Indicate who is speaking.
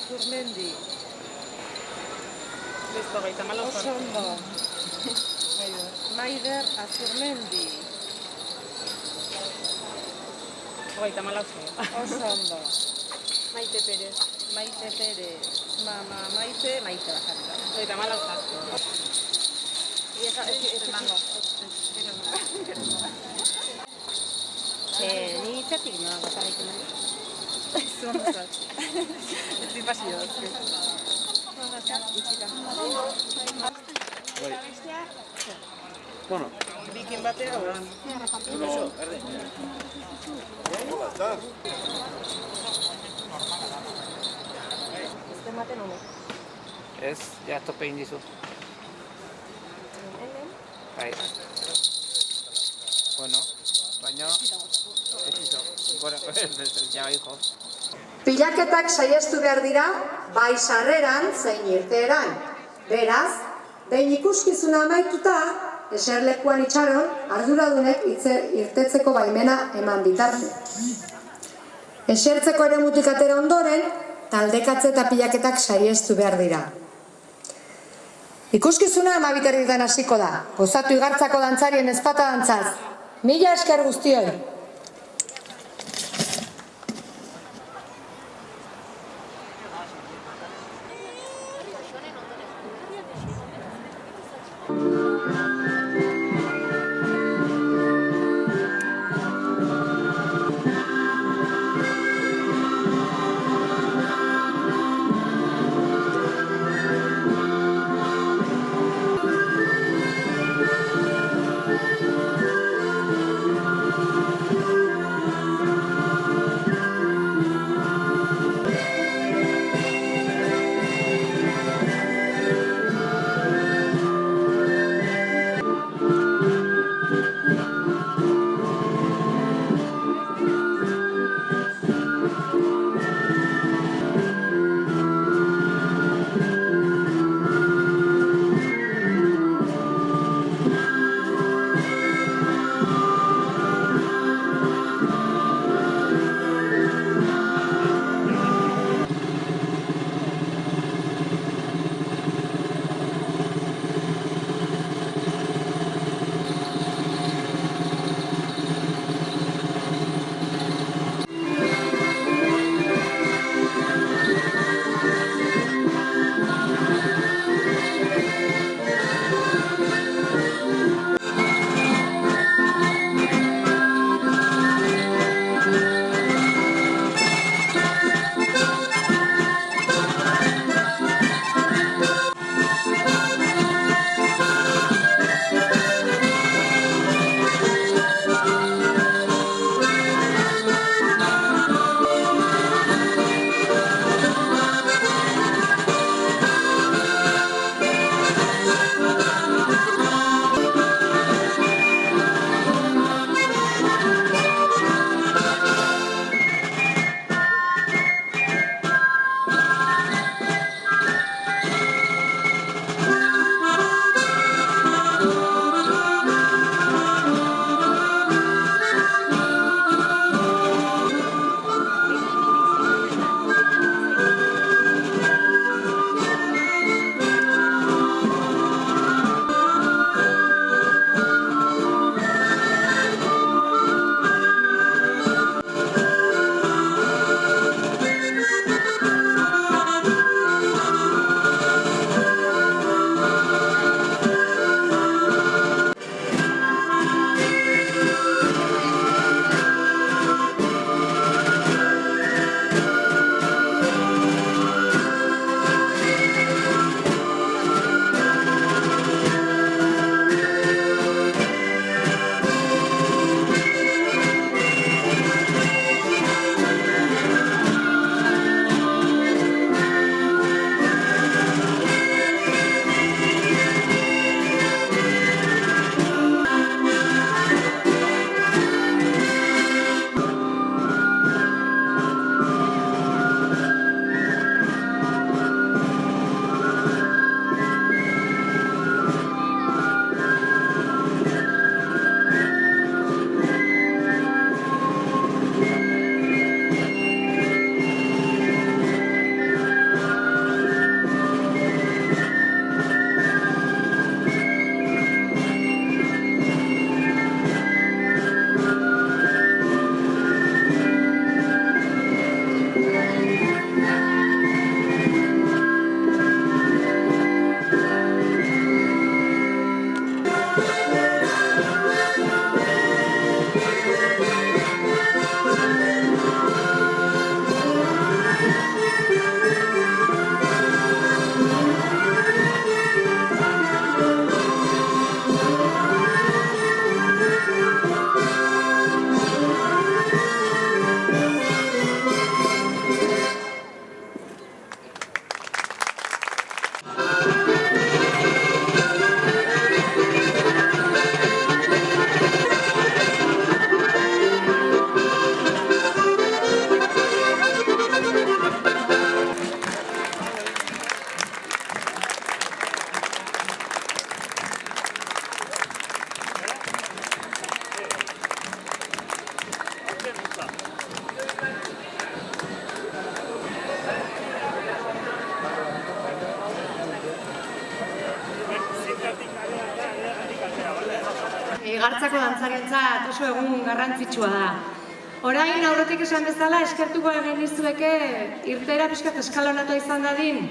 Speaker 1: Azurmendi.
Speaker 2: Listo,
Speaker 1: Oso ondo. Maider Azurmendi. Oso ondo.
Speaker 2: Maite Pérez.
Speaker 1: Maite Pérez. Mama Maite bajarra. Ni itzatik noa bakarrik eman.
Speaker 2: Estoy pasillo.
Speaker 3: Bueno.
Speaker 2: Bikin batera, o?
Speaker 3: Ez, ja, tope egin dizu. Bai. Bueno, baina... Ez izo. Bueno, ja, hijo.
Speaker 4: Pilaketak saiestu behar dira, bai sarreran zein irteeran. Beraz, behin ikuskizuna amaituta, eserlekuan itxaron, arduradunek irtetzeko baimena eman bitarte. Esertzeko eremutik atera ondoren, taldekatze eta pilaketak saiestu behar dira. Ikuskizuna 12:00 hasiko da. Gozatu igartzako dantzarien ezpata dantzaz. Mila esker guztioi! igartzako dantzarientzat oso egun garrantzitsua da. Orain, aurretik esan bezala, eskertuko egin dizueke irteera pixkat eskalonatua izan dadin